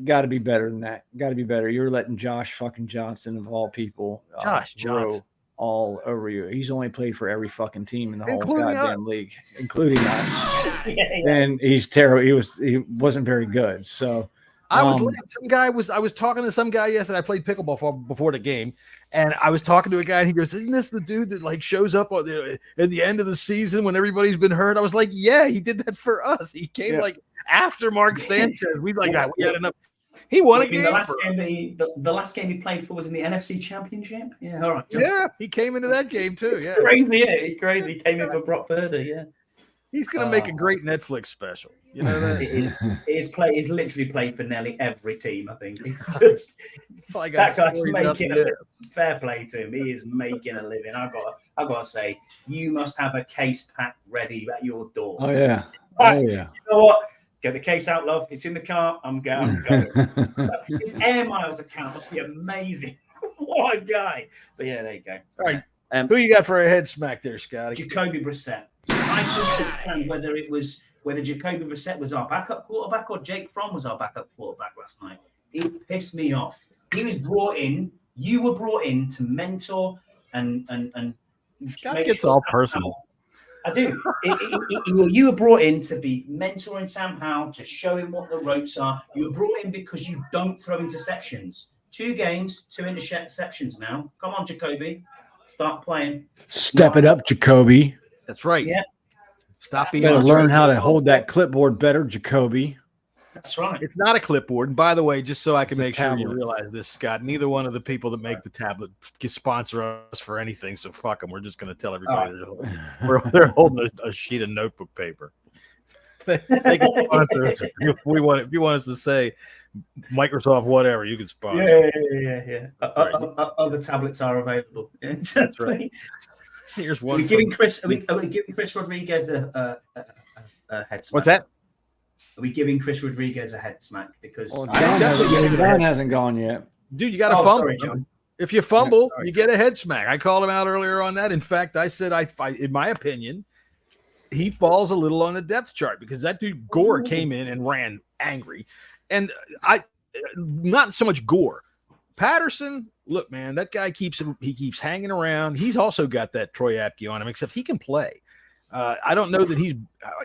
Got to be better than that. Got to be better. You're letting Josh fucking Johnson of all people, Josh Johnson, all over you. He's only played for every fucking team in the whole goddamn league, including us. And he's terrible. He wasn't very good. So I was talking to some guy yesterday. I played pickleball before the game, and I was talking to a guy, and he goes, "Isn't this the dude that like shows up at the end of the season when everybody's been hurt?" I was like, "Yeah, he did that for us. He came like after Mark Sanchez. We had enough." He won a game. The last game he played for was in the NFC Championship. Yeah, all right. Yeah, he came into that game too. It's crazy, isn't it? Crazy. He came in for Brock Purdy. Yeah. He's going to make a great Netflix special. You know that? He's literally played for nearly every team, I think. It's just that guy's making a living. Fair play to him. He is making a living. I've got to say, you must have a case pack ready at your door. Oh, yeah. You know what? Get the case out, love. It's in the car. I'm going. His air miles account must be amazing. What a guy. But yeah, there you go. All right. Who you got for a head smack there, Scotty? Jacoby Brissett. I couldn't understand whether Jacoby Brissett was our backup quarterback or Jake Fromm was our backup quarterback last night. It pissed me off. He was brought in. You were brought in to mentor and Scott gets all personal. I do. You were brought in to be mentoring Sam Howell, to show him what the ropes are. You were brought in because you don't throw interceptions. 2 games, 2 interceptions now. Come on, Jacoby. Start playing. Step it up, Jacoby. That's right. Yeah. Stop being. Better learn how to hold that clipboard better, Jacoby. That's right. It's not a clipboard. And by the way, just so I can make sure you realize this, Scott, neither one of the people that make the tablet can sponsor us for anything. So fuck them. We're just going to tell everybody they're holding a sheet of notebook paper. They can sponsor us if you want us to say Microsoft whatever, you can sponsor. Yeah. Other tablets are available. That's right. Here's one. Are we giving Chris Rodriguez a head smack? What's that? Are we giving Chris Rodriguez a head smack? Because John hasn't gone yet. Dude, you got to fumble. Sorry, John. If you fumble, you get a head smack. I called him out earlier on that. In fact, I said, in my opinion, he falls a little on the depth chart because that dude Gore came in and ran angry. And not so much Gore. Patterson, look, man, that guy keeps hanging around. He's also got that Troy Apke on him, except he can play. I don't know that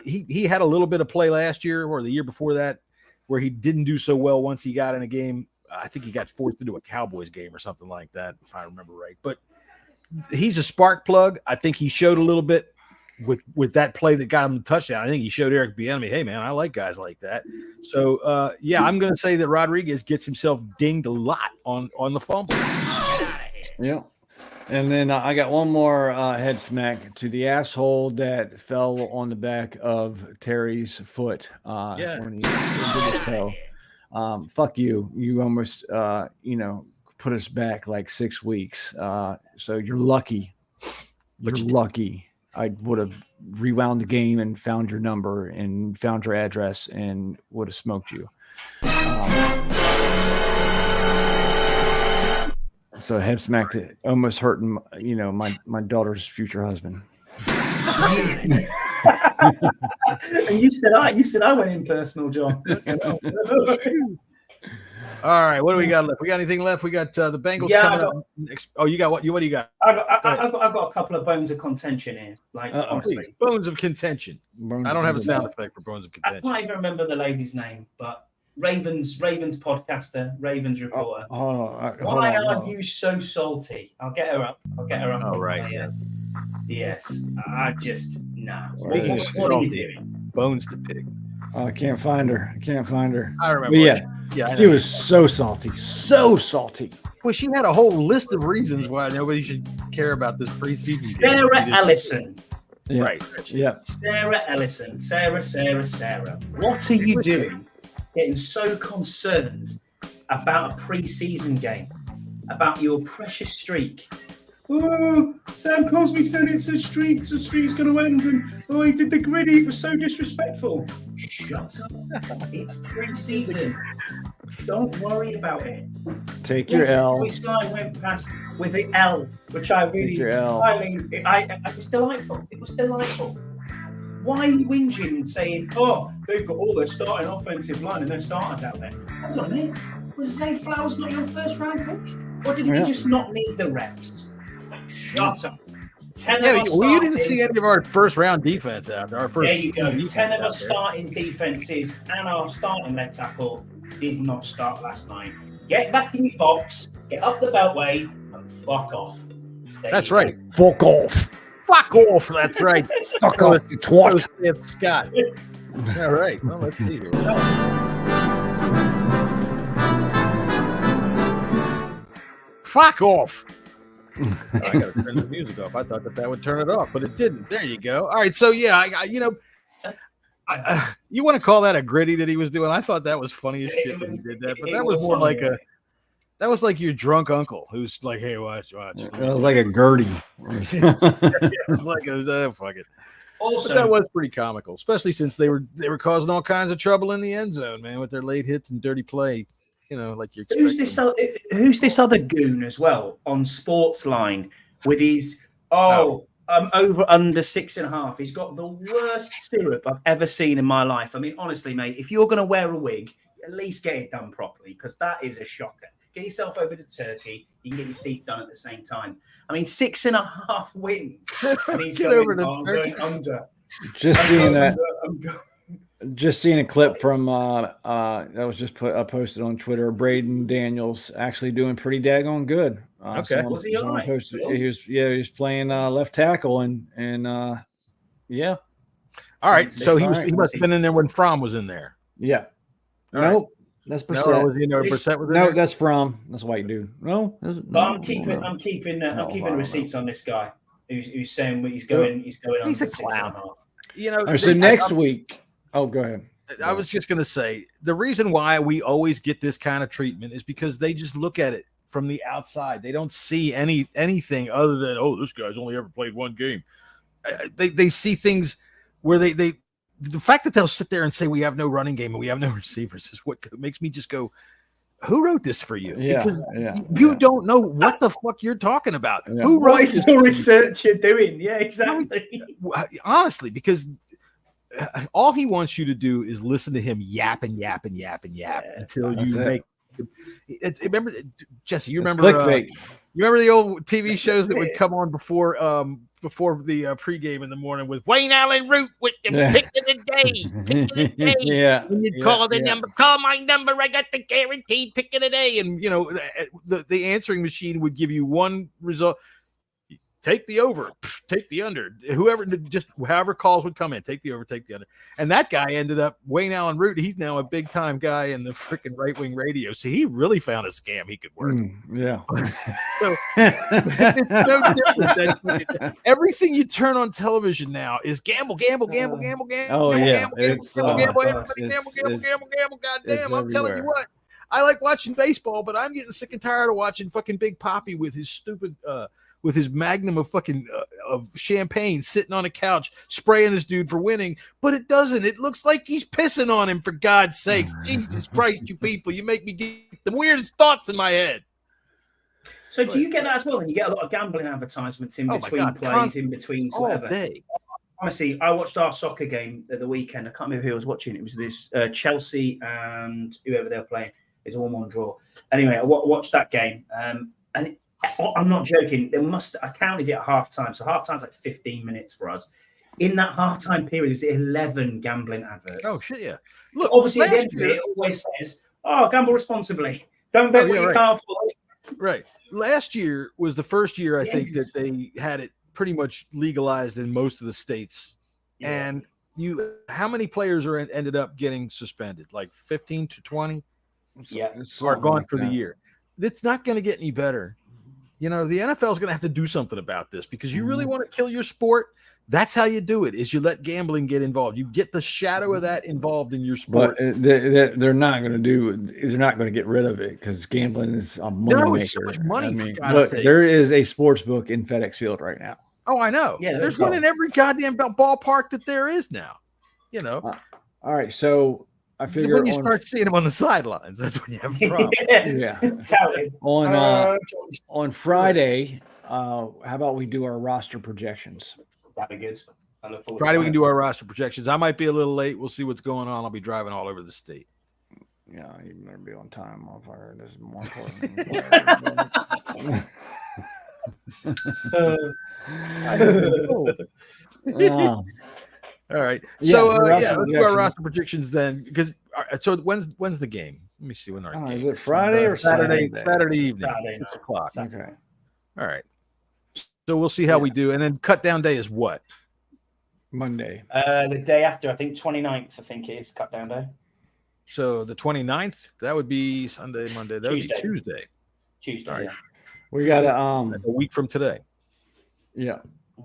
he had a little bit of play last year or the year before that where he didn't do so well once he got in a game. I think he got forced into a Cowboys game or something like that, if I remember right. But he's a spark plug. I think he showed a little bit with that play that got him the touchdown. I think he showed Eric Bieniemy, hey, man, I like guys like that. So, I'm going to say that Rodriguez gets himself dinged a lot on the fumble. Yeah. And then I got one more head smack to the asshole that fell on the back of Terry's foot when he did his toe. Fuck you. You almost, put us back like 6 weeks. So you're lucky. You're lucky. I would have rewound the game and found your number and found your address and would have smoked you. So head smacked it, almost hurting, my daughter's future husband. And you said I went in personal, John. All right, what do we got left? We got anything left? We got the Bengals coming up. Oh, you got what? What do you got? I've got a couple of bones of contention here. Like honestly, bones of contention. I don't have a sound effect for bones of contention. I can't even remember the lady's name, but Ravens podcaster, Ravens reporter. Why are you so salty? I'll get her up. All right. Yes. I just What are you doing? Bones to pick. I can't find her. I remember. Yeah, she was so salty. Well, she had a whole list of reasons why nobody should care about this preseason. Sarah Ellison. Yeah. Right. Yeah. Sarah Ellison. Sarah. What are you doing? Getting so concerned about a preseason game, about your precious streak. Oh, Sam Cosby said it's a streak. The streak's going to end, and he did the gritty. It was so disrespectful. Shut up! It's preseason. Don't worry about it. Take your L. This guy went past with the L, which I really. Take your L. It was delightful. Why are you whinging and saying, they've got all their starting offensive line and their starters out there? Hold on a minute. Was Zay Flowers not your first round pick? Or did he just not need the reps? Shut up. 10 of us you didn't see any of our first round defense out there. There you go. 10 of us starting defenses and our starting left tackle did not start last night. Get back in your box, get up the beltway, and fuck off. That's right. Fuck off. Fuck off. That's right. Fuck off, you twat. Scott. All right. Well, let's see here. Fuck off. I got to turn the music off. I thought that would turn it off, but it didn't. There you go. All right. So, yeah, you want to call that a gritty that he was doing? I thought that was funny as shit when he did that, but that was more like that was like your drunk uncle who's like, hey, watch. It was like a Gertie. Fuck it. Also, but that was pretty comical, especially since they were causing all kinds of trouble in the end zone, man, with their late hits and dirty play. Like you expect. Who's this other goon as well on Sportsline with his over under 6.5? He's got the worst syrup I've ever seen in my life. I mean, honestly, mate, if you're going to wear a wig, at least get it done properly because that is a shocker. Get yourself over to Turkey. You can get your teeth done at the same time. I mean, 6.5 wins. And he's going under. Just seeing a clip from that was just posted on Twitter. Braden Daniels actually doing pretty daggone good. Okay, was he all right? He was playing left tackle and yeah. All right, so he must have been in there when Fromm was in there. Yeah. Nope. That's Brissett. No, was he in there? Brissett was in there? That's Fromm. That's a white dude. No, I'm keeping receipts on this guy who's saying he's going. He's a clown. So next week. Oh, go ahead. I was just going to say the reason why we always get this kind of treatment is because they just look at it from the outside. They don't see anything other than, this guy's only ever played one game. They see things where the fact that they'll sit there and say we have no running game and we have no receivers is what makes me just go, who wrote this for you? Yeah, because you don't know what the fuck you're talking about. Yeah. Who wrote this? What is your research you're doing? Yeah, exactly. Honestly, because all he wants you to do is listen to him yap until you make. Remember, Jesse? You remember? You remember the old TV shows that would come on before the pregame in the morning with Wayne Allen Root with the pick of the day. Yeah. And you'd call the number, call my number. I got the guaranteed pick of the day. And, the answering machine would give you one result. Take the over, take the under. However calls would come in, take the over, take the under. And that guy ended up, Wayne Allen Root, he's now a big time guy in the freaking right wing radio. So he really found a scam he could work. Yeah. So it's no different. Everything you turn on television now is gamble. Oh, yeah. Gamble. Goddamn, I'm telling you what. I like watching baseball, but I'm getting sick and tired of watching fucking Big Papi with his stupid with his magnum of fucking of champagne sitting on a couch spraying this dude for winning, but it doesn't. It looks like he's pissing on him, for God's sakes. Jesus Christ, you people, you make me get the weirdest thoughts in my head. So do you get that as well? And you get a lot of gambling advertisements in between plays, in between whatever. Day. Honestly, I watched our soccer game at the weekend. I can't remember who I was watching. It was this Chelsea and whoever they were playing. It's a 1-1 draw. Anyway, I watched that game, and I'm not joking. I counted it at halftime. So halftime's like 15 minutes for us. In that halftime period, it was 11 gambling adverts. Oh shit, yeah. Look, obviously at the end of it always says, gamble responsibly. Don't bet what you can't afford. Right. Last year was the first year I think that they had it pretty much legalized in most of the states. Yeah. And how many players ended up getting suspended? Like 15 to 20? Yeah. Are gone for the year. It's not going to get any better. The NFL is going to have to do something about this, because you really want to kill your sport. That's how you do it, is you let gambling get involved. You get the shadow of that involved in your sport. But they're not going to get rid of it, because gambling is a money maker. So much money. Look, there is a sports book in FedEx Field right now. Oh, I know. Yeah, there's one in every goddamn ballpark that there is now. All right, so I figure when you start seeing them on the sidelines, that's when you have a problem. Yeah. On Friday, how about we do our roster projections? That'd be good. I look forward Friday we can do our roster projections. I might be a little late. We'll see what's going on. I'll be driving all over the state. Yeah, you better be on time, motherfucker. This is more important. All right. So let's do our roster predictions then. Because when's the game? Let me see when our game is. It Friday or Saturday? Saturday evening, Saturday 6 o'clock. Okay. All right. So we'll see how we do. And then cut down day is what? Monday. The day after, I think 29th, I think it is cut down day. So the 29th, that would be Sunday, Monday. That would be Tuesday. Tuesday. Right. Yeah. We got a week from today. Yeah.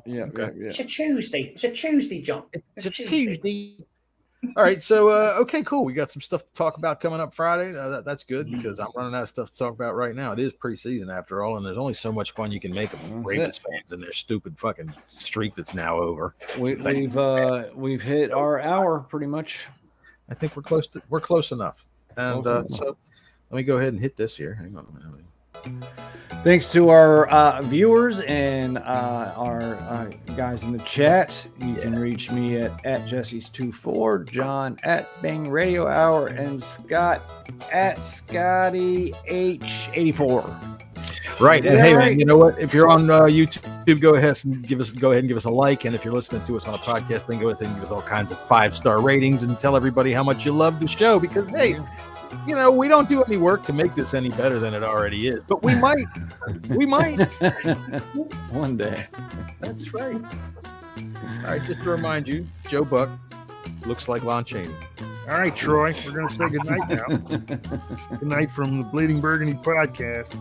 Yeah. Okay. Yeah. It's a Tuesday. It's a Tuesday, John. It's a Tuesday. All right. So, okay, cool. We got some stuff to talk about coming up Friday. That's good, because I'm running out of stuff to talk about right now. It is preseason after all, and there's only so much fun you can make of Ravens fans and their stupid fucking streak that's now over. We've hit our hour pretty much. I think we're close enough. And so let me go ahead and hit this here. Hang on a minute. Thanks to our viewers and our guys in the chat. You can reach me at Jesse's24, John at Bang Radio Hour, and Scott at ScottyH84. Right. And hey, man, you know what? If you're on YouTube, go ahead and give us a like. And if you're listening to us on a podcast, then go ahead and give us all kinds of 5-star ratings and tell everybody how much you love the show, because, hey, we don't do any work to make this any better than it already is, but we might. One day. That's right. All right. Just to remind you, Joe Buck looks like Lon Chaney. All right, Troy, we're going to say goodnight now. Good night from the Bleeding Burgundy podcast.